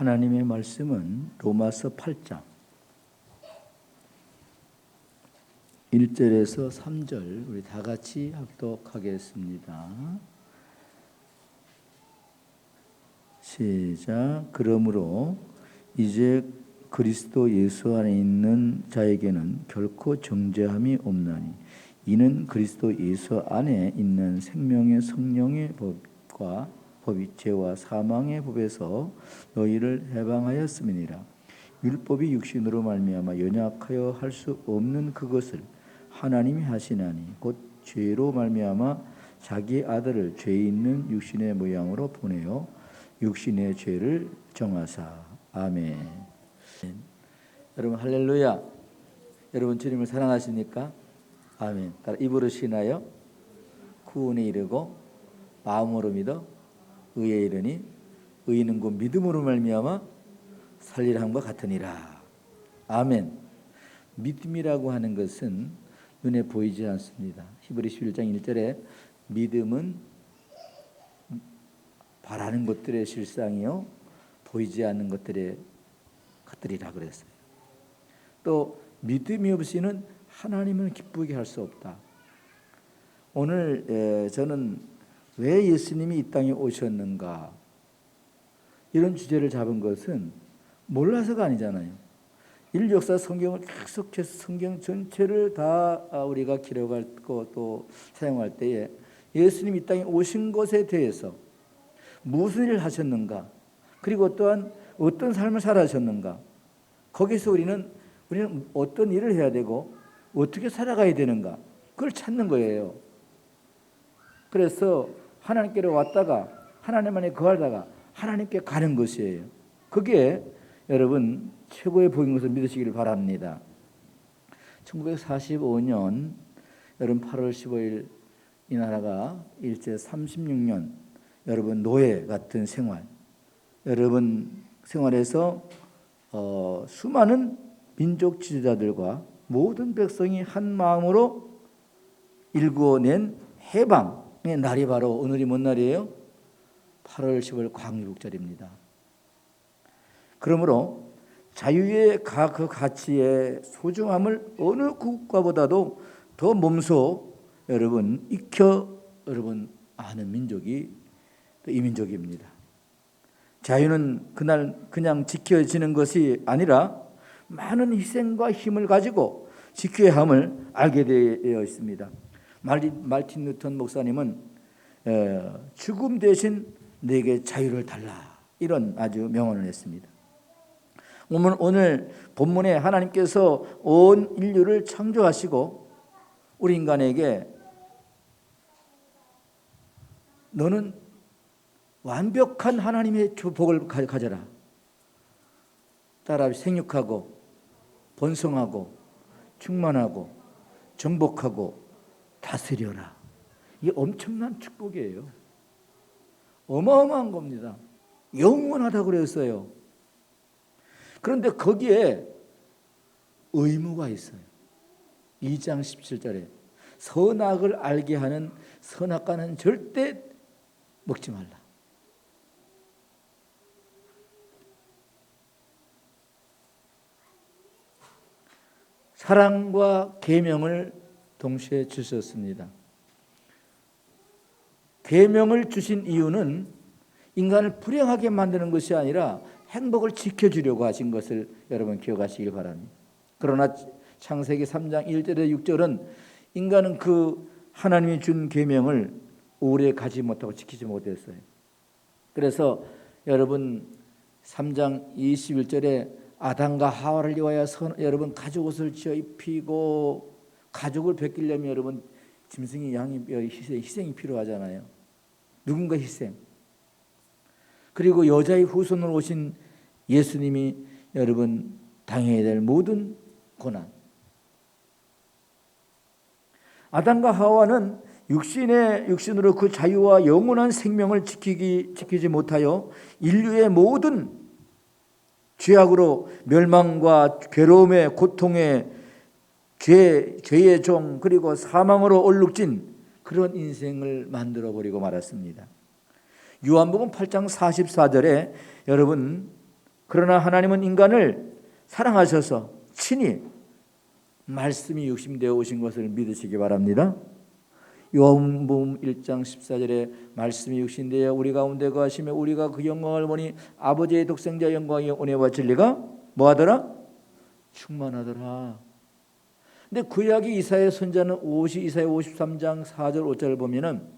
하나님의 말씀은 로마서 8장 1절에서 3절 우리 다 같이 합독하겠습니다. 시작. 그러므로 이제 그리스도 예수 안에 있는 자에게는 결코 정죄함이 없나니 이는 그리스도 예수 안에 있는 생명의 성령의 법과 법이 죄와 사망의 법에서 너희를 해방하였음이니라. 율법이 육신으로 말미암아 연약하여 할 수 없는 그것을 하나님이 하시나니 곧 죄로 말미암아 자기 아들을 죄 있는 육신의 모양으로 보내어 육신의 죄를 정하사. 아멘. 여러분 할렐루야. 여러분 주님을 사랑하십니까? 아멘. 입으로 시나요? 구원에 이르고 마음으로 믿어 의에 이르니 의인은 곧 믿음으로 말미암아 살리라 함과 같으니라. 아멘. 믿음이라고 하는 것은 눈에 보이지 않습니다. 히브리 11장 1절에 믿음은 바라는 것들의 실상이요 보이지 않는 것들이라 그랬어요. 또 믿음이 없이는 하나님을 기쁘게 할 수 없다. 오늘 저는 왜 예수님이 이 땅에 오셨는가 이런 주제를 잡은 것은 몰라서가 아니잖아요. 인류 역사 성경을 계속해서 성경 전체를 다 우리가 기록하고 또 사용할 때에 예수님이 이 땅에 오신 것에 대해서 무슨 일을 하셨는가, 그리고 또한 어떤 삶을 살아셨는가, 거기서 우리는 어떤 일을 해야 되고 어떻게 살아가야 되는가, 그걸 찾는 거예요. 그래서 하나님께로 왔다가 하나님 안에 거하다가 하나님께 가는 것이에요. 그게 여러분 최고의 복인 것을 믿으시기를 바랍니다. 1945년 여러분 8월 15일 이 나라가 일제 36년 여러분 노예 같은 생활, 여러분 생활에서 수많은 민족 지도자들과 모든 백성이 한 마음으로 일구어낸 해방의 날이 바로 오늘이 뭔 날이에요? 8월 15일 광복절입니다. 그러므로 자유의 그 가치의 소중함을 어느 국가보다도 더 몸소 여러분 여러분 아는 민족이 이 민족입니다. 자유는 그날 그냥 지켜지는 것이 아니라 많은 희생과 힘을 가지고 지켜야 함을 알게 되어 있습니다. 말틴 루터 목사님은 죽음 대신 내게 자유를 달라 이런 아주 명언을 했습니다. 오늘 본문에 하나님께서 온 인류를 창조하시고 우리 인간에게 너는 완벽한 하나님의 복을 가져라. 따라 생육하고 번성하고 충만하고 정복하고 다스려라. 이게 엄청난 축복이에요. 어마어마한 겁니다. 영원하다고 그랬어요. 그런데 거기에 의무가 있어요. 2장 17절에 선악을 알게 하는 선악과는 절대 먹지 말라. 사랑과 계명을 동시에 주셨습니다. 계명을 주신 이유는 인간을 불행하게 만드는 것이 아니라 행복을 지켜주려고 하신 것을 여러분 기억하시길 바랍니다. 그러나 창세기 3장 1절에 6절은 인간은 그 하나님이 준 계명을 오래 가지 못하고 지키지 못했어요. 그래서 여러분 3장 21절에 아담과 하와를 위하여 여러분 가죽옷을 지어 입히고, 가죽을 벗기려면 여러분 짐승이 양이 희생이 필요하잖아요. 누군가 희생. 그리고 여자의 후손으로 오신 예수님이 여러분 당해야 될 모든 고난. 아담과 하와는 육신으로 그 자유와 영원한 생명을 지키지 못하여 인류의 모든 죄악으로 멸망과 괴로움의 고통의 죄의 종 그리고 사망으로 얼룩진 그런 인생을 만들어버리고 말았습니다. 요한복음 8장 44절에 여러분 그러나 하나님은 인간을 사랑하셔서 친히 말씀이 육신되어 오신 것을 믿으시기 바랍니다. 요한복음 1장 14절에 말씀이 육신되어 우리 가운데 거하시며 우리가 그 영광을 보니 아버지의 독생자 영광이 은혜와 진리가 뭐하더라? 충만하더라. 근데 구약의 이사야 선자는 이사야 53장 4절 5절을 보면은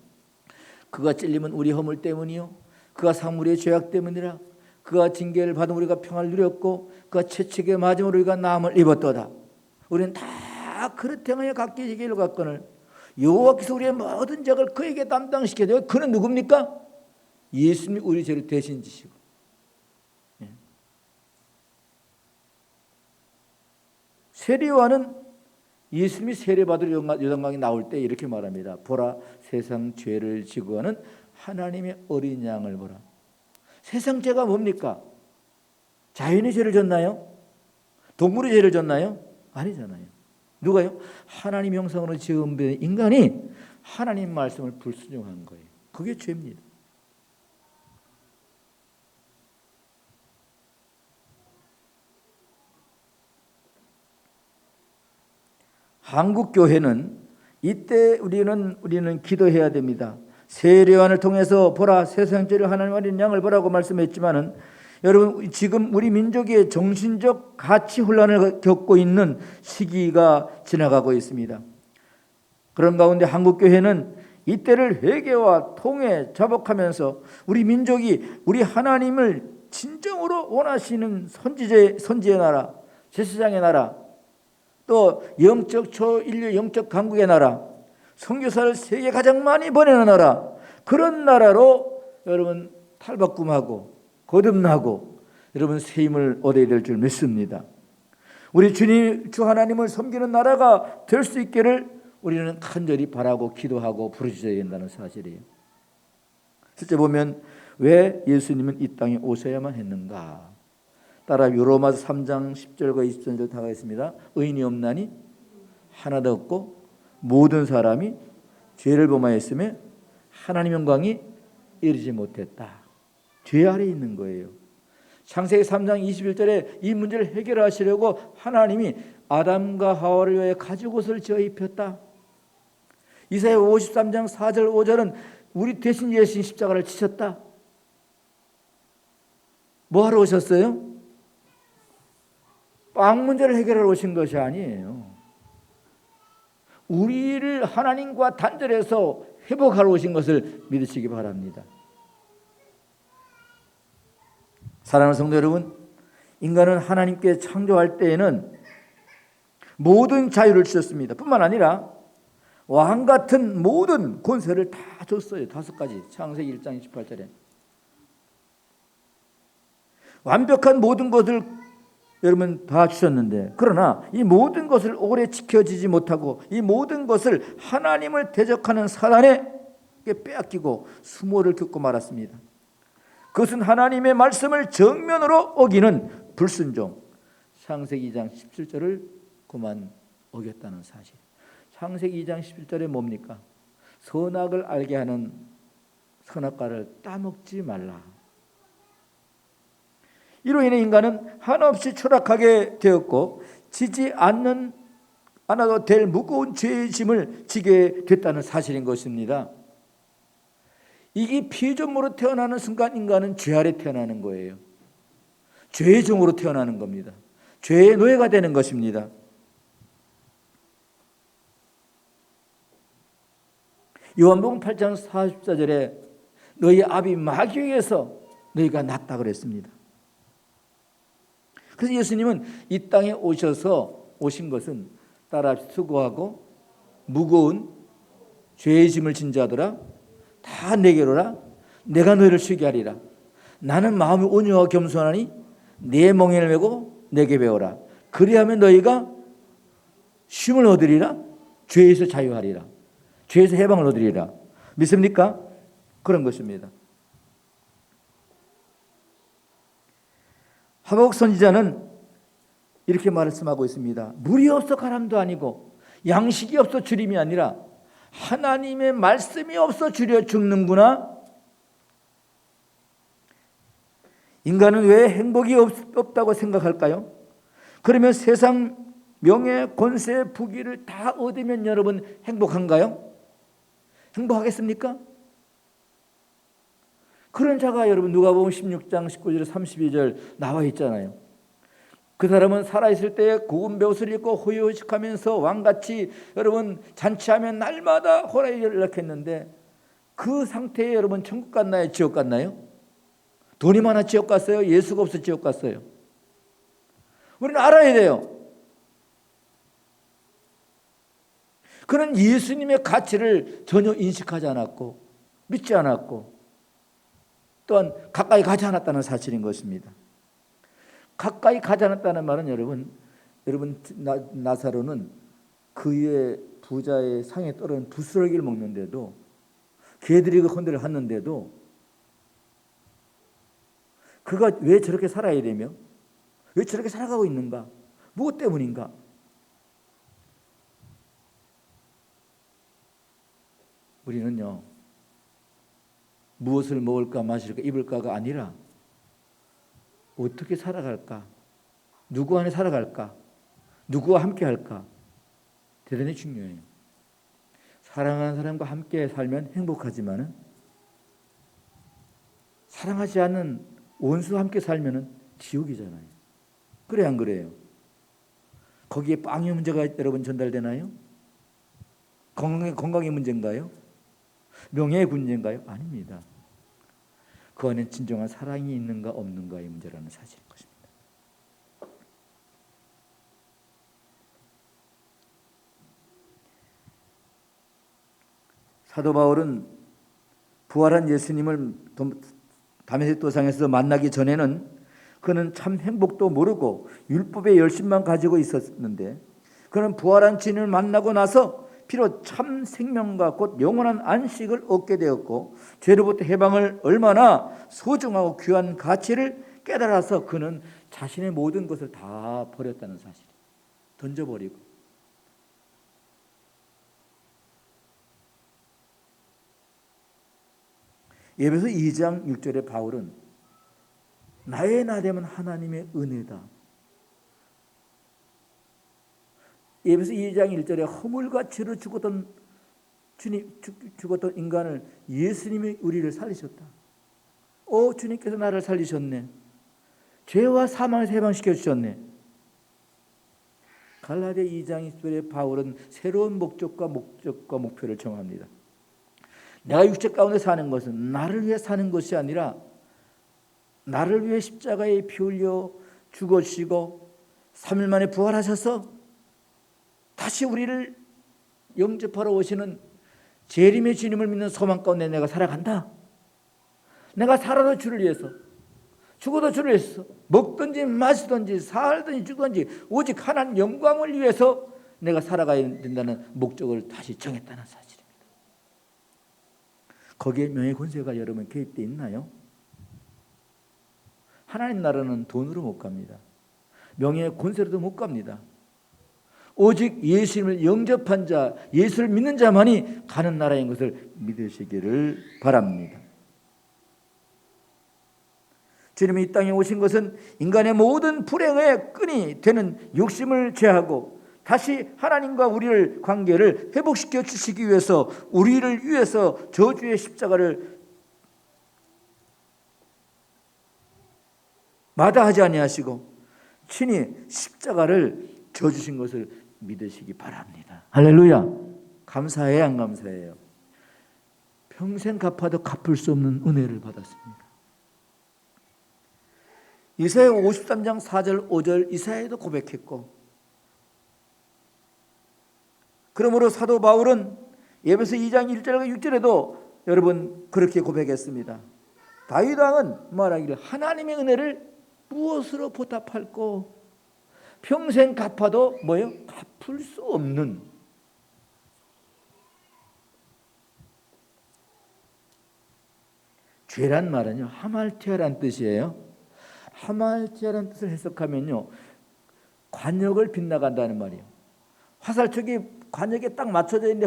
그가 찔림은 우리 허물 때문이요 그가 상무리의 죄악 때문이라 그가 징계를 받은 우리가 평안을 누렸고 그가 채찍에 맞음으로 우리가 나음을 입었도다. 우리는 다 그릇 행하여 각기 길을 갔거늘 여호와께서 우리의 모든 죄를 그에게 담당시켜야 돼요. 그는 누굽니까? 예수님이 우리 죄를 대신 지시고. 세례요한은 예수님이 세례받으러 요단강에 나올 때 이렇게 말합니다. 보라 세상 죄를 지고 가는 하나님의 어린 양을 보라. 세상 죄가 뭡니까? 자연의 죄를 졌나요? 동물의 죄를 졌나요? 아니잖아요. 누가요? 하나님 형상으로 지은 인간이 하나님 말씀을 불순종한 거예요. 그게 죄입니다. 한국 교회는 이때 우리는 기도해야 됩니다. 세례요한을 통해서 보라 세상 죄를 하나님 어린 양을 보라고 말씀했지만은 여러분 지금 우리 민족의 정신적 가치 혼란을 겪고 있는 시기가 지나가고 있습니다. 그런 가운데 한국 교회는 이때를 회개와 통해 자복하면서 우리 민족이 우리 하나님을 진정으로 원하시는 선지의 나라, 제사장의 나라, 또 영적 초인류 영적 강국의 나라, 선교사를 세계 가장 많이 보내는 나라, 그런 나라로 여러분 탈바꿈하고 거듭나고 여러분 새 힘을 얻어야 될 줄 믿습니다. 우리 주 하나님을 섬기는 나라가 될 수 있기를 우리는 간절히 바라고 기도하고 부르짖어야 된다는 사실이에요. 실제 보면 왜 예수님은 이 땅에 오셔야만 했는가? 따라 로마서 3장 10절과 20절 다 가겠습니다. 의인이 없나니 하나도 없고 모든 사람이 죄를 범하였으며 하나님 영광이 이르지 못했다. 죄 아래 있는 거예요. 창세기 3장 21절에 이 문제를 해결하시려고 하나님이 아담과 하와를 위하여 가죽옷을 지어 입혔다. 이사야 53장 4절 5절은 우리 대신 예수님 십자가를 지셨다. 뭐 하러 오셨어요? 빵 문제를 해결하러 오신 것이 아니에요. 우리를 하나님과 단절해서 회복하러 오신 것을 믿으시기 바랍니다. 사랑하는 성도 여러분, 인간은 하나님께 창조할 때에는 모든 자유를 주셨습니다. 뿐만 아니라 왕 같은 모든 권세를 다 줬어요. 5가지. 창세기 1장 28절에 완벽한 모든 것을 여러분 다 주셨는데, 그러나 이 모든 것을 오래 지켜지지 못하고 이 모든 것을 하나님을 대적하는 사단에게 빼앗기고 수모를 겪고 말았습니다. 그것은 하나님의 말씀을 정면으로 어기는 불순종. 창세기 2장 17절을 그만 어겼다는 사실. 창세기 2장 17절에 뭡니까? 선악을 알게 하는 선악과를 따먹지 말라. 이로 인해 인간은 한없이 추락하게 되었고 지지 않아도 될 무거운 죄의 짐을 지게 됐다는 사실인 것입니다. 이게 피조물로 태어나는 순간 인간은 죄 아래 태어나는 거예요. 죄의 종으로 태어나는 겁니다. 죄의 노예가 되는 것입니다. 요한복음 8장 44절에 너희 아비 마귀에게서 너희가 났다 그랬습니다. 그래서 예수님은 이 땅에 오신 것은 따라 수고하고 무거운 죄의 짐을 진 자들아 다 내게로라. 내가 너희를 쉬게 하리라. 나는 마음이 온유하고 겸손하니 내 멍에를 메고 내게 배워라. 그리하면 너희가 쉼을 얻으리라. 죄에서 자유하리라. 죄에서 해방을 얻으리라. 믿습니까? 그런 것입니다. 하박국 선지자는 이렇게 말씀하고 있습니다. 물이 없어 가람도 아니고 양식이 없어 주림이 아니라 하나님의 말씀이 없어 주려 죽는구나. 인간은 왜 행복이 없다고 생각할까요? 그러면 세상 명예, 권세, 부귀를 다 얻으면 여러분 행복한가요? 행복하겠습니까? 그런 자가 여러분 누가복음 16장 19절 32절 나와 있잖아요. 그 사람은 살아있을 때에 고운 베옷을 입고 호의호식하면서 왕같이 여러분 잔치하면 날마다 호라이를 연락했는데 그 상태에 여러분 천국 갔나요? 지옥 갔나요? 돈이 많아 지옥 갔어요? 예수가 없어 지옥 갔어요? 우리는 알아야 돼요. 그는 예수님의 가치를 전혀 인식하지 않았고 믿지 않았고 또한 가까이 가지 않았다는 사실인 것입니다. 가까이 가지 않았다는 말은 여러분 나사로는 그의 부자의 상에 떨어진 부스러기를 먹는데도 개들이 그 헌들을 하는데도 그가 왜 저렇게 살아야 되며 왜 저렇게 살아가고 있는가? 무엇 때문인가? 우리는요 무엇을 먹을까 마실까 입을까가 아니라 어떻게 살아갈까? 누구 안에 살아갈까? 누구와 함께 할까? 대단히 중요해요. 사랑하는 사람과 함께 살면 행복하지만은 사랑하지 않는 원수와 함께 살면은 지옥이잖아요. 그래 안 그래요? 거기에 빵의 문제가 여러분 전달되나요? 건강의 문제인가요? 명예의 문제인가요? 아닙니다. 그 안에 진정한 사랑이 있는가 없는가의 문제라는 사실인 것입니다. 사도 바울은 부활한 예수님을 다메섹 도상에서 만나기 전에는 그는 참 행복도 모르고 율법의 열심만 가지고 있었는데 그는 부활한 주님을 만나고 나서 비로 참 생명과 곧 영원한 안식을 얻게 되었고 죄로부터 해방을 얼마나 소중하고 귀한 가치를 깨달아서 그는 자신의 모든 것을 다 버렸다는 사실, 던져버리고 에베소 2장 6절에 바울은 나의 나됨은 하나님의 은혜다. 에베소 2장 1절에 허물과 죄로 죽었던 인간을 예수님이 우리를 살리셨다. 주님께서 나를 살리셨네. 죄와 사망에서 해방시켜 주셨네. 갈라디아 2장 20절에 바울은 새로운 목적과 목표를 정합니다. 내가 육체 가운데 사는 것은 나를 위해 사는 것이 아니라 나를 위해 십자가에 피 흘려 죽으시고 3일 만에 부활하셔서 다시 우리를 영접하러 오시는 재림의 주님을 믿는 소망 가운데 내가 살아간다. 내가 살아도 주를 위해서, 죽어도 주를 위해서, 먹든지 마시든지 살든지 죽든지 오직 하나님 영광을 위해서 내가 살아가야 된다는 목적을 다시 정했다는 사실입니다. 거기에 명예 권세가 여러분 개입되어 있나요? 하나님 나라는 돈으로 못 갑니다. 명예 권세로도 못 갑니다. 오직 예수님을 영접한 자, 예수를 믿는 자만이 가는 나라인 것을 믿으시기를 바랍니다. 주님이 이 땅에 오신 것은 인간의 모든 불행의 끈이 되는 욕심을 제하고 다시 하나님과 우리를 관계를 회복시켜 주시기 위해서 우리를 위해서 저주의 십자가를 마다하지 아니하시고 친히 십자가를 져주신 것을 믿으시기 바랍니다. 할렐루야. 감사해요, 안 감사해요? 평생 갚아도 갚을 수 없는 은혜를 받았습니다. 이사야 53장 4절 5절 이사야도 고백했고 그러므로 사도 바울은 에베소 2장 1절과 6절에도 여러분 그렇게 고백했습니다. 다윗 왕은 말하기를 하나님의 은혜를 무엇으로 보답할꼬? 평생 갚아도 뭐예요? 갚을 수 없는 죄란 말은요 하말티아란 뜻이에요. 하말티아란 뜻을 해석하면요 관역을 빗나간다는 말이에요. 화살촉이 관역에 딱 맞춰져 있는데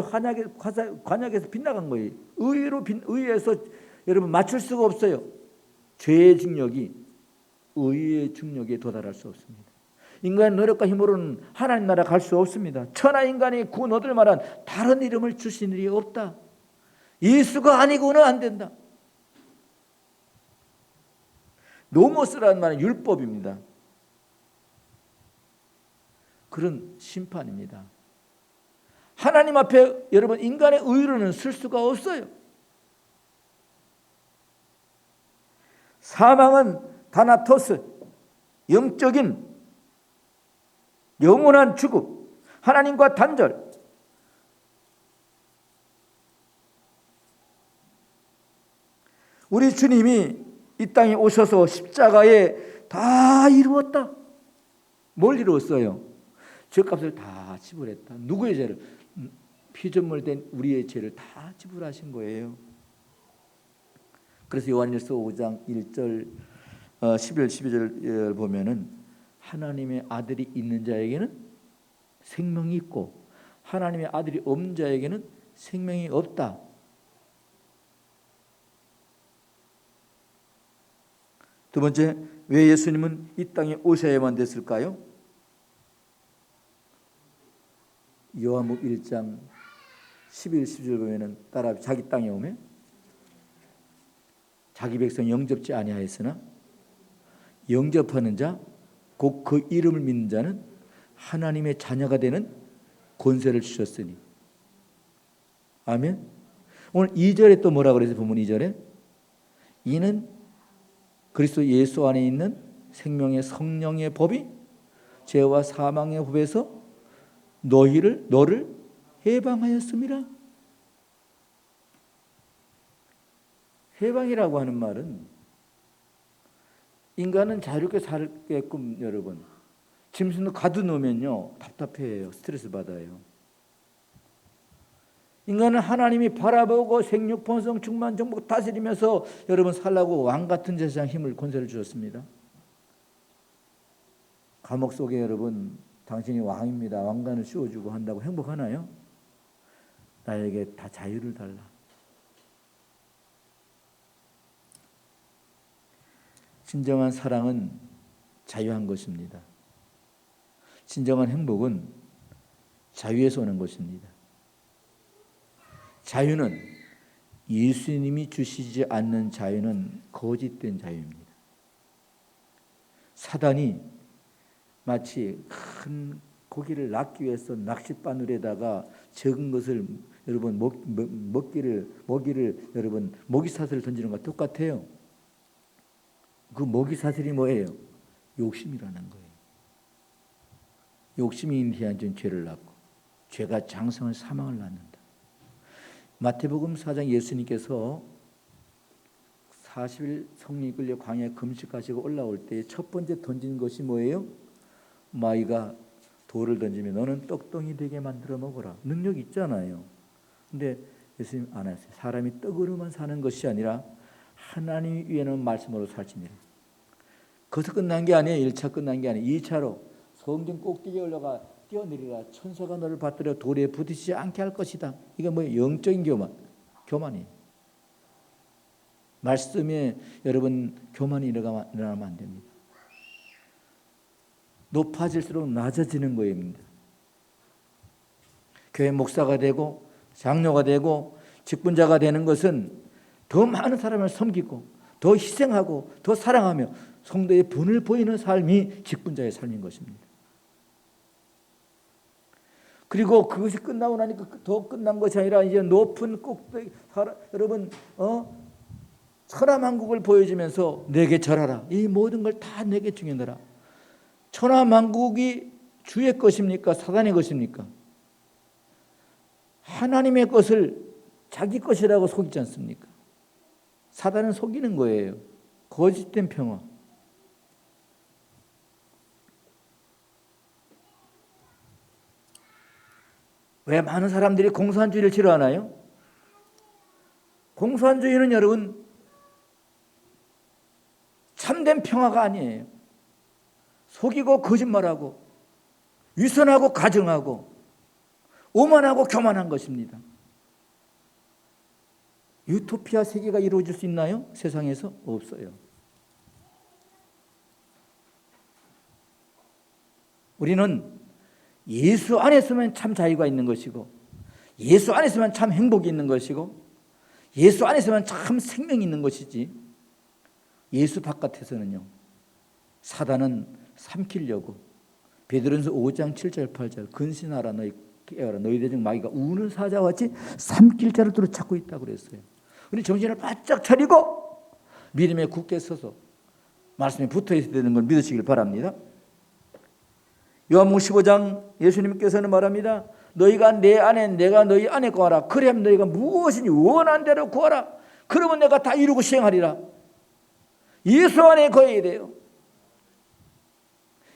관역에서 빗나간 거예요. 의에서 여러분 맞출 수가 없어요. 죄의 징역이 의의 중력에 도달할 수 없습니다. 인간의 노력과 힘으로는 하나님 나라 갈 수 없습니다. 천하 인간이 구원 얻을 만한 다른 이름을 주신 일이 없다. 예수가 아니고는 안 된다. 노모스라는 말은 율법입니다. 그런 심판입니다. 하나님 앞에 여러분 인간의 의로는 쓸 수가 없어요. 사망은 다나토스, 영적인 영원한 죽음, 하나님과 단절. 우리 주님이 이 땅에 오셔서 십자가에 다 이루었다. 뭘 이루었어요? 죄값을 다 지불했다. 누구의 죄를? 피조물된 우리의 죄를 다 지불하신 거예요. 그래서 요한일서 5장 1절 11, 12절 보면은 하나님의 아들이 있는 자에게는 생명이 있고 하나님의 아들이 없는 자에게는 생명이 없다. 두 번째, 왜 예수님은 이 땅에 오셔야만 됐을까요? 요한복음 1장 11, 12절 보면은 따라 자기 땅에 오면 자기 백성 영접지 아니하였으나 영접하는 자 곧 그 이름을 믿는 자는 하나님의 자녀가 되는 권세를 주셨으니. 아멘. 오늘 2절에 또 뭐라 그래서 본문 2절에 이는 그리스도 예수 안에 있는 생명의 성령의 법이 죄와 사망의 법에서 너를 해방하였습니다. 해방이라고 하는 말은 인간은 자유롭게 살게끔 여러분 짐승도 가둬놓으면요 답답해요. 스트레스 받아요. 인간은 하나님이 바라보고 생육, 번성, 충만, 정복 다스리면서 여러분 살라고 왕같은 세상 힘을 권세를 주셨습니다. 감옥 속에 여러분 당신이 왕입니다. 왕관을 씌워주고 한다고 행복하나요? 나에게 다 자유를 달라. 진정한 사랑은 자유한 것입니다. 진정한 행복은 자유에서 오는 것입니다. 자유는 예수님이 주시지 않는 자유는 거짓된 자유입니다. 사단이 마치 큰 고기를 낚기 위해서 낚싯바늘에다가 적은 것을 여러분 먹이를 여러분 먹이사슬을 던지는 것과 똑같아요. 그 먹이사슬이 뭐예요? 욕심이라는 거예요. 욕심이 인한 죄를 낳고 죄가 장성을 사망을 낳는다. 마태복음 4장 예수님께서 40일 성령이 끌려 광야에 금식하시고 올라올 때 첫 번째 던진 것이 뭐예요? 마귀가 돌을 던지면 너는 떡덩이 되게 만들어 먹어라. 능력 있잖아요. 근데 예수님 안 하세요. 사람이 떡으로만 사는 것이 아니라 하나님 위에는 말씀으로 살지니라. 거기서 끝난 게 아니에요. 1차 끝난 게 아니에요. 2차로 성전 꼭대기에 올라가 뛰어내리라. 천사가 너를 받들어 돌에 부딪히지 않게 할 것이다. 이게 뭐예요? 영적인 교만이에요. 말씀에 여러분 교만이 일어나면 안 됩니다. 높아질수록 낮아지는 거입니다. 교회 목사가 되고 장로가 되고 직분자가 되는 것은 더 많은 사람을 섬기고 더 희생하고 더 사랑하며 성도의 분을 보이는 삶이 직분자의 삶인 것입니다. 그리고 그것이 끝나고 나니까 더 끝난 것이 아니라 이제 높은 꼭대기 여러분 천하만국을 보여주면서 내게 절하라. 이 모든 걸 다 내게 주겠노라. 천하만국이 주의 것입니까? 사단의 것입니까? 하나님의 것을 자기 것이라고 속이지 않습니까? 사단은 속이는 거예요. 거짓된 평화. 왜 많은 사람들이 공산주의를 싫어하나요? 공산주의는 여러분 참된 평화가 아니에요. 속이고 거짓말하고 위선하고 가증하고 오만하고 교만한 것입니다. 유토피아 세계가 이루어질 수 있나요? 세상에서? 없어요. 우리는 예수 안에서만 참 자유가 있는 것이고, 예수 안에서만 참 행복이 있는 것이고, 예수 안에서만 참 생명이 있는 것이지, 예수 바깥에서는요, 사단은 삼키려고, 베드로전서 5장 7절 8절 근신하라 너희 깨어라 너희들 중 마귀가 우는 사자와 같이 삼킬 자를 두루 찾고 있다고 그랬어요. 우리 정신을 바짝 차리고 믿음에 굳게 서서 말씀에 붙어 있어야 되는 걸 믿으시길 바랍니다. 요한복음 15장 예수님께서는 말합니다. 너희가 내 안에 내가 너희 안에 거하라. 그래야 너희가 무엇이니 원하는 대로 구하라. 그러면 내가 다 이루고 시행하리라. 예수 안에 거해야 돼요.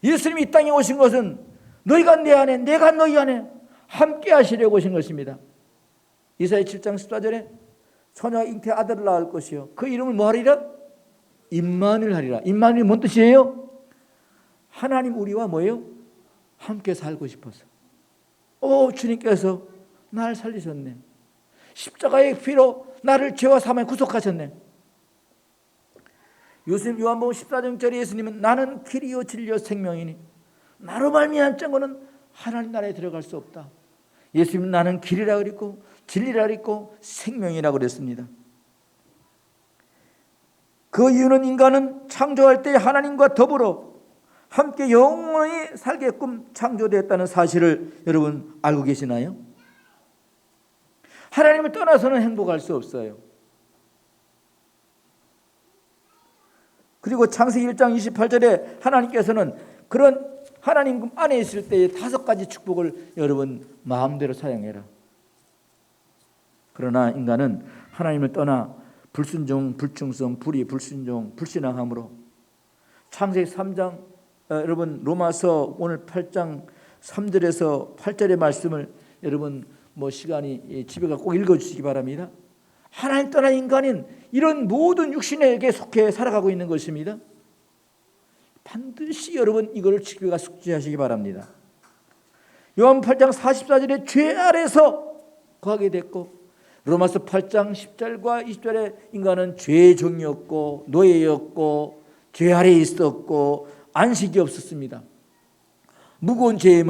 예수님이 이 땅에 오신 것은 너희가 내 안에 내가 너희 안에 함께 하시려고 오신 것입니다. 이사야 7장 14절에 처녀가 잉태 아들을 낳을 것이요 그 이름을 뭐 하리라? 임마누엘 하리라. 임마누엘이 뭔 뜻이에요? 하나님 우리와 뭐예요? 함께 살고 싶어서. 주님께서 나를 살리셨네. 십자가의 피로 나를 죄와 사망에 구속하셨네. 요한복음 14장짜리 예수님은 나는 길이요 진리요 생명이니 나로 말미암지 않고는 하나님 나라에 들어갈 수 없다. 예수님은 나는 길이라 그랬고 진리라 그랬고 생명이라 그랬습니다. 그 이유는 인간은 창조할 때 하나님과 더불어 함께 영원히 살게끔 창조되었다는 사실을 여러분 알고 계시나요? 하나님을 떠나서는 행복할 수 없어요. 그리고 창세기 1장 28절에 하나님께서는 그런 하나님 안에 있을 때의 5가지 축복을 여러분 마음대로 사용해라. 그러나 인간은 하나님을 떠나 불순종, 불충성, 불의, 불순종, 불신앙함으로 창세기 3장 여러분 로마서 오늘 8장 3절에서 8절의 말씀을 여러분 시간이 집에 가서 꼭 읽어주시기 바랍니다. 하나님 떠난 인간은 이런 모든 육신에게 속해 살아가고 있는 것입니다. 반드시 여러분 이걸 집에 가서 숙지하시기 바랍니다. 요한 8장 44절에 죄 아래서 거하게 됐고 로마서 8장 10절과 20절에 인간은 죄의 종이었고 노예였고 죄 아래에 있었고 안식이 없었습니다. 무거운 죄의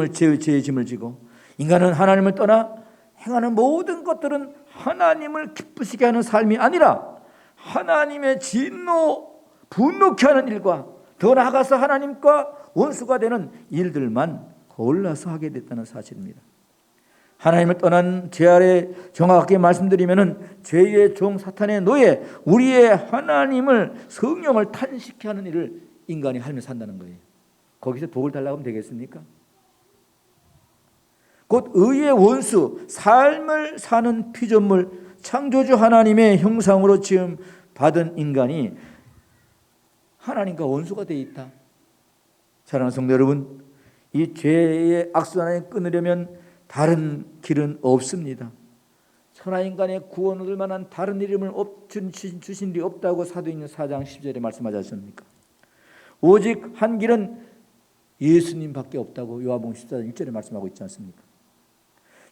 짐을 지고 인간은 하나님을 떠나 행하는 모든 것들은 하나님을 기쁘시게 하는 삶이 아니라 하나님의 분노케 하는 일과 더 나아가서 하나님과 원수가 되는 일들만 거울러서 하게 됐다는 사실입니다. 하나님을 떠난 죄 아래 정확하게 말씀드리면 죄의 종 사탄의 노예 우리의 하나님을 성령을 탄식케 하는 일을 인간이 하며 산다는 거예요. 거기서 복을 달라고 하면 되겠습니까? 곧 의의 원수 삶을 사는 피조물 창조주 하나님의 형상으로 지음 받은 인간이 하나님과 원수가 되어 있다. 사랑하는 성도 여러분, 이 죄의 악순환을 끊으려면 다른 길은 없습니다. 천하인간의 구원을 얻을 만한 다른 이름을 주신 일이 없다고 사도행전 4장 10절에 말씀하지 않습니까? 오직 한 길은 예수님밖에 없다고 요한복음 14장 1절에 말씀하고 있지 않습니까?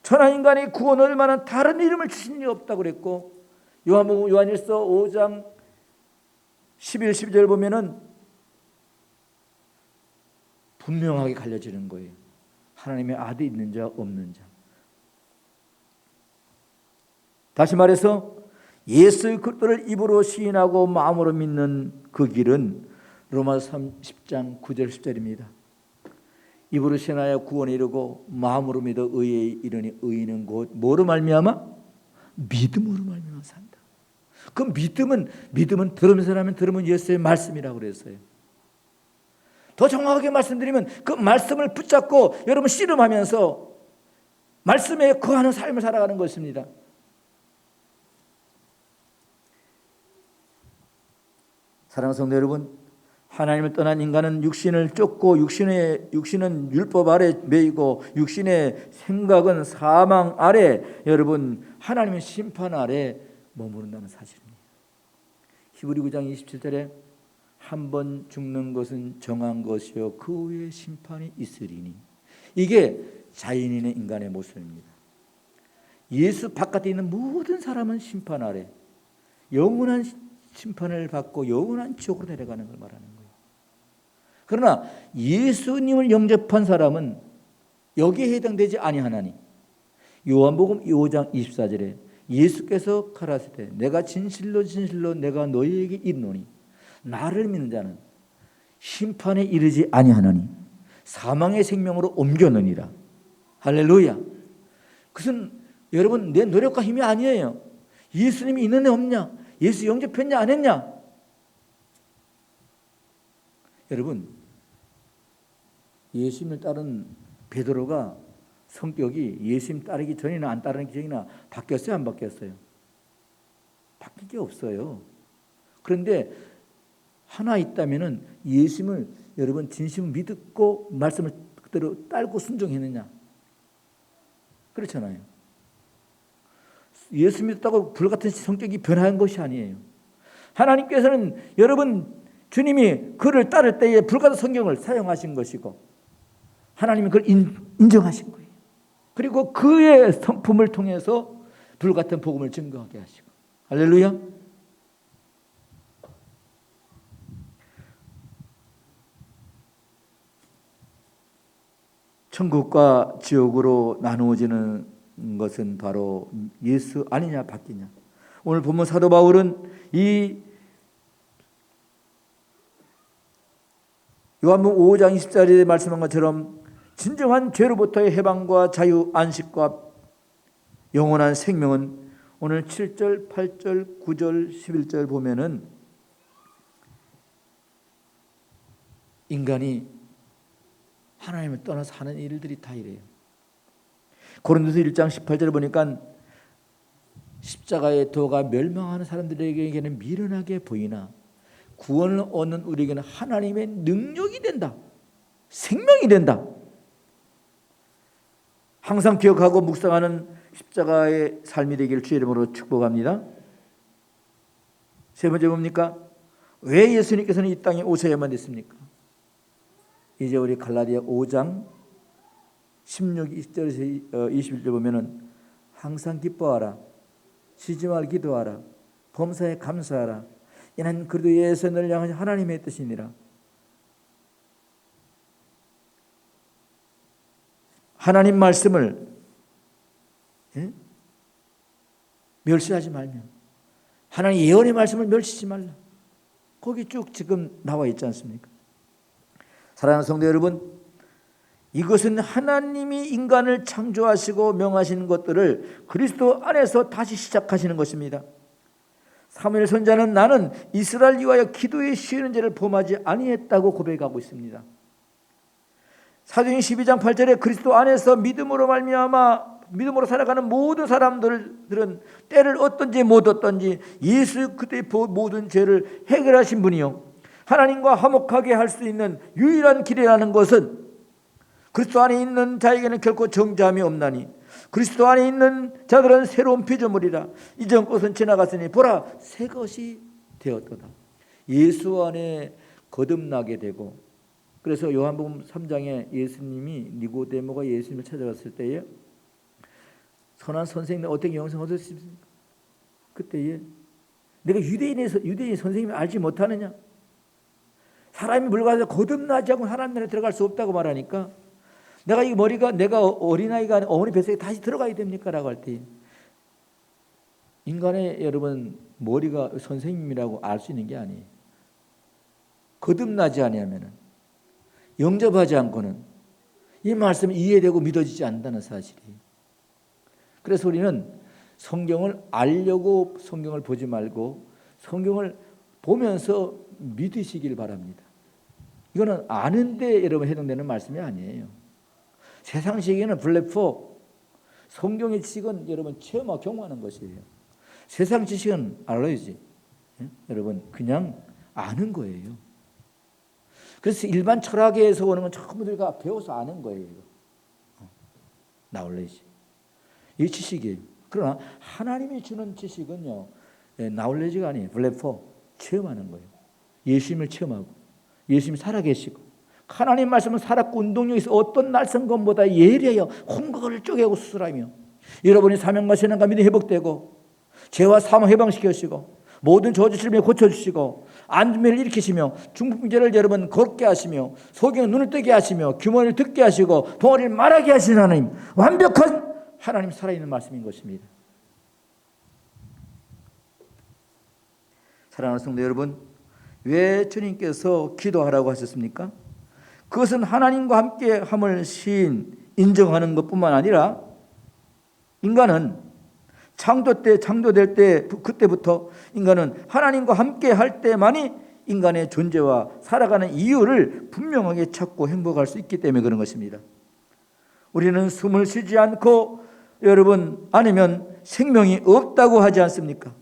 천하인간의 구원을 얻을 만한 다른 이름을 주신 일이 없다고 그랬고 요한일서 5장 11, 12절 보면은 분명하게 갈려지는 거예요. 하나님의 아들이 있는 자 없는 자. 다시 말해서 예수 그리스도를 입으로 시인하고 마음으로 믿는 그 길은 로마서 10장 9절 10절입니다. 입으로 시인하여 구원에 이르고 마음으로 믿어 의에 이르니 의인은 곧 뭐로 말미암아? 믿음으로 말미암아 산다. 그 믿음은 들으면서 하면 들으면 예수의 말씀이라고 그랬어요. 더 정확하게 말씀드리면 그 말씀을 붙잡고 여러분 씨름하면서 말씀에 거하는 삶을 살아가는 것입니다. 사랑하는 성도 여러분, 하나님을 떠난 인간은 육신을 쫓고 육신은 율법 아래 매이고 육신의 생각은 사망 아래 여러분 하나님의 심판 아래 머무른다는 사실입니다. 히브리 9장 27절에 한 번 죽는 것은 정한 것이요 그 후에 심판이 있으리니 이게 자연인의 인간의 모습입니다. 예수 바깥에 있는 모든 사람은 심판 아래 영원한 심판을 받고 영원한 지옥으로 내려가는 걸 말하는 거예요. 그러나 예수님을 영접한 사람은 여기에 해당되지 아니하나니 요한복음 5장 24절에 예수께서 가라사대 내가 진실로 진실로 내가 너희에게 이르노니 나를 믿는 자는 심판에 이르지 아니하나니 사망의 생명으로 옮겨느니라. 할렐루야. 그것은 여러분 내 노력과 힘이 아니에요. 예수님이 있느냐 없냐, 예수 영접했냐 안 했냐. 여러분 예수님을 따른 베드로가 성격이 예수님 따르기 전이나 안 따르기 전이나 바뀌었어요 안 바뀌었어요? 바뀐 게 없어요. 그런데 하나 있다면은 예수님을 여러분 진심을 믿고 말씀을 그대로 따르고 순종했느냐? 그렇잖아요. 예수 믿었다고 불같은 성격이 변한 것이 아니에요. 하나님께서는 여러분 주님이 그를 따를 때에 불같은 성경을 사용하신 것이고 하나님이 그걸 인정하신 거예요. 그리고 그의 성품을 통해서 불같은 복음을 증거하게 하시고. 할렐루야. 천국과 지옥으로 나누어지는 것은 바로 예수 아니냐 바뀌냐. 오늘 본문 사도 바울은 이 요한복음 5장 20절에 말씀한 것처럼 진정한 죄로부터의 해방과 자유, 안식과 영원한 생명은 오늘 7절, 8절, 9절, 11절 보면은 인간이 하나님을 떠나서 하는 일들이 다 이래요. 고린도서 1장 18절 보니까 십자가의 도가 멸망하는 사람들에게는 미련하게 보이나 구원을 얻는 우리에게는 하나님의 능력이 된다. 생명이 된다. 항상 기억하고 묵상하는 십자가의 삶이 되기를 주의 이름으로 축복합니다. 세 번째 뭡니까? 왜 예수님께서는 이 땅에 오셔야만 됐습니까? 이제 우리 갈라디아 5장 16, 20절에서 21절 보면은 항상 기뻐하라. 쉬지 말 기도하라. 범사에 감사하라. 이는 그리스도에서 너를 향한 하나님의 뜻이니라. 하나님 말씀을 멸시하지 말며 하나님 예언의 말씀을 멸시하지 말라. 거기 쭉 지금 나와 있지 않습니까? 사랑하는 성도 여러분, 이것은 하나님이 인간을 창조하시고 명하신 것들을 그리스도 안에서 다시 시작하시는 것입니다. 사무엘 선지자는 나는 이스라엘 위하여 기도에 쉬는 죄를 범하지 아니했다고 고백하고 있습니다. 사도행전 12장 8절에 그리스도 안에서 믿음으로 말미암아 믿음으로 살아가는 모든 사람들은 때를 얻든지 못 얻든지 예수 그때의 모든 죄를 해결하신 분이요 하나님과 화목하게 할 수 있는 유일한 길이라는 것은 그리스도 안에 있는 자에게는 결코 정죄함이 없나니 그리스도 안에 있는 자들은 새로운 피조물이라 이전 것은 지나갔으니 보라 새 것이 되었도다. 예수 안에 거듭나게 되고, 그래서 요한복음 3장에 예수님이 니고데모가 예수님을 찾아갔을 때에 선한 선생님 어떻게 영생 얻었습니까? 그때에 내가 유대인 선생님을 알지 못하느냐? 사람이 물가에서 거듭나지 않고 하나님 나라에 들어갈 수 없다고 말하니까 내가 이 머리가 내가 어린아이가 아닌 어머니 뱃속에 다시 들어가야 됩니까? 라고 할 때 인간의 여러분 머리가 선생님이라고 알 수 있는 게 아니에요. 거듭나지 아니하면은 영접하지 않고는 이 말씀이 이해되고 믿어지지 않는다는 사실이에요. 그래서 우리는 성경을 알려고 성경을 보지 말고 성경을 보면서 믿으시길 바랍니다. 이거는 아는데 여러분 해당되는 말씀이 아니에요. 세상 시기에는 블랙포, 성경의 지식은 여러분 체험하고 경험하는 것이에요. 세상 지식은 알아야지. 여러분 그냥 아는 거예요. 그래서 일반 철학에서 오는 건 전부 우리가 배워서 아는 거예요. 나올레지. 이 지식이에요. 그러나 하나님이 주는 지식은요, 나올레지가 아니에요. 블랙포, 체험하는 거예요. 예수님을 체험하고 예수님이 살아계시고 하나님 말씀은 살았고 운동력에서 어떤 날선 것보다 예리하여 홍각을 쪼개고 수술하며 여러분이 사명과 신앙과 믿음이 회복되고 죄와 사망 해방시키시고 모든 저주 질병을 고쳐주시고 안진매를 일으키시며 중풍병자를 여러분 걷게 하시며 소경은 눈을 뜨게 하시며 규모를 듣게 하시고 덩어리를 말하게 하시는 하나님, 완벽한 하나님 살아있는 말씀인 것입니다. 사랑하는 성도 여러분, 왜 주님께서 기도하라고 하셨습니까? 그것은 하나님과 함께 함을 인정하는 것뿐만 아니라 인간은 창조될 때 그때부터 인간은 하나님과 함께 할 때만이 인간의 존재와 살아가는 이유를 분명하게 찾고 행복할 수 있기 때문에 그런 것입니다. 우리는 숨을 쉬지 않고 여러분 아니면 생명이 없다고 하지 않습니까?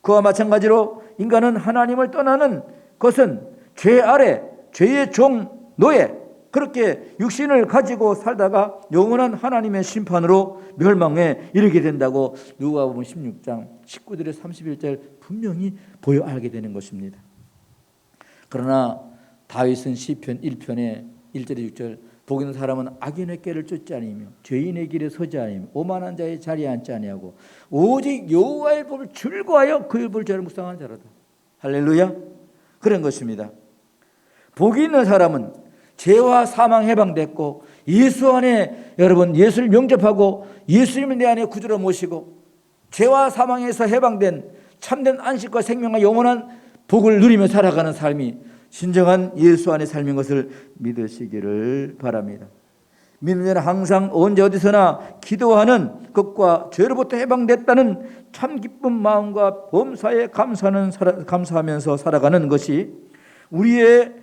그와 마찬가지로 인간은 하나님을 떠나는 것은 죄 아래 죄의 종 노예 그렇게 육신을 가지고 살다가 영원한 하나님의 심판으로 멸망에 이르게 된다고 누가복음 16장 19절에 31절 분명히 보여 알게 되는 것입니다. 그러나 다윗은 시편 1편에 1절에 6절 복 있는 사람은 악인의 꾀를 쫓지 아니며 죄인의 길에 서지 아니며 오만한 자의 자리에 앉지 아니하고 오직 여호와의 법을 즐거워하여 그 법을 죄를 묵상하는 자라다. 할렐루야. 그런 것입니다. 복이 있는 사람은 죄와 사망 해방됐고 예수 안에 여러분 예수를 영접하고 예수님을 내 안에 구주로 모시고 죄와 사망에서 해방된 참된 안식과 생명과 영원한 복을 누리며 살아가는 삶이 진정한 예수 안의 삶인 것을 믿으시기를 바랍니다. 믿는 자는 항상 언제 어디서나 기도하는 것과 죄로부터 해방됐다는 참 기쁜 마음과 범사에 감사하면서 살아가는 것이 우리의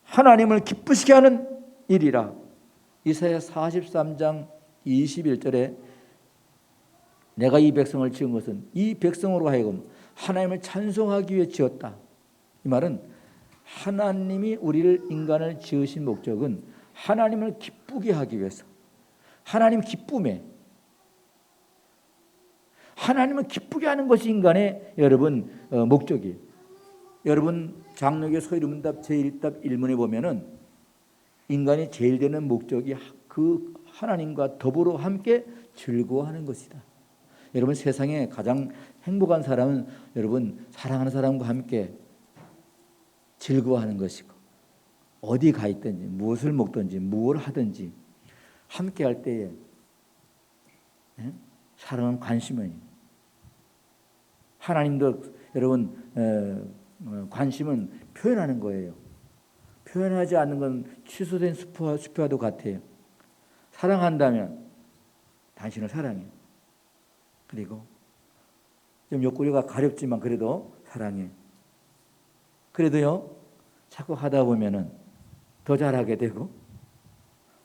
하나님을 기쁘시게 하는 일이라. 이사야 43장 21절에 내가 이 백성을 지은 것은 이 백성으로 하여금 하나님을 찬송하기 위해 지었다. 이 말은 하나님이 우리를 인간을 지으신 목적은 하나님을 기쁘게 하기 위해서 하나님 기쁨에 하나님을 기쁘게 하는 것이 인간의 여러분 목적이에요. 여러분 장로교 소이름문답 제1답 1문에 보면은 인간이 제일 되는 목적이 그 하나님과 더불어 함께 즐거워하는 것이다. 여러분 세상에 가장 행복한 사람은 여러분 사랑하는 사람과 함께 즐거워하는 것이고 어디 가 있든지 무엇을 먹든지 무엇을 하든지 함께 할 때에 사랑은 관심이에요. 하나님도 여러분 관심은 표현하는 거예요. 표현하지 않는 건 취소된 수표와도 같아요. 사랑한다면 당신을 사랑해. 그리고 좀 옆구리가 가렵지만 그래도 사랑해. 그래도요 자꾸 하다 보면은 더 잘하게 되고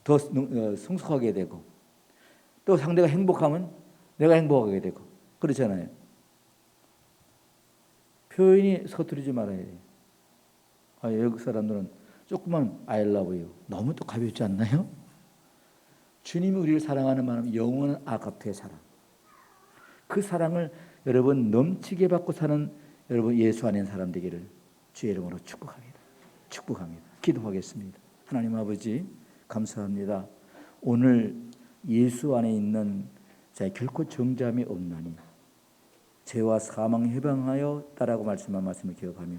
더 성숙하게 되고 또 상대가 행복하면 내가 행복하게 되고 그렇잖아요. 표현이 서투르지 말아야 돼요. 외국 사람들은 조금만 I love you 너무 또 가볍지 않나요? 주님이 우리를 사랑하는 마음 영원한 아가페의 사랑. 그 사랑을 여러분 넘치게 받고 사는 여러분 예수 안에 사람 되기를 주의 이름으로 축복합니다. 기도하겠습니다. 하나님 아버지 감사합니다. 오늘 예수 안에 있는 자 결코 정죄함이 없나니 죄와 사망 해방하여 따라고 말씀한 말씀을 기억하며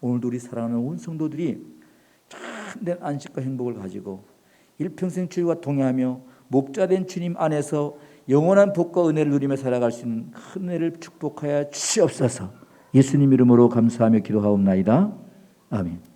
오늘도 우리 사랑하는 온 성도들이 참된 안식과 행복을 가지고 일평생 주님과 동행하며 목자된 주님 안에서 영원한 복과 은혜를 누리며 살아갈 수 있는 큰 은혜를 축복하여 주시옵소서. 예수님 이름으로 감사하며 기도하옵나이다. 아멘.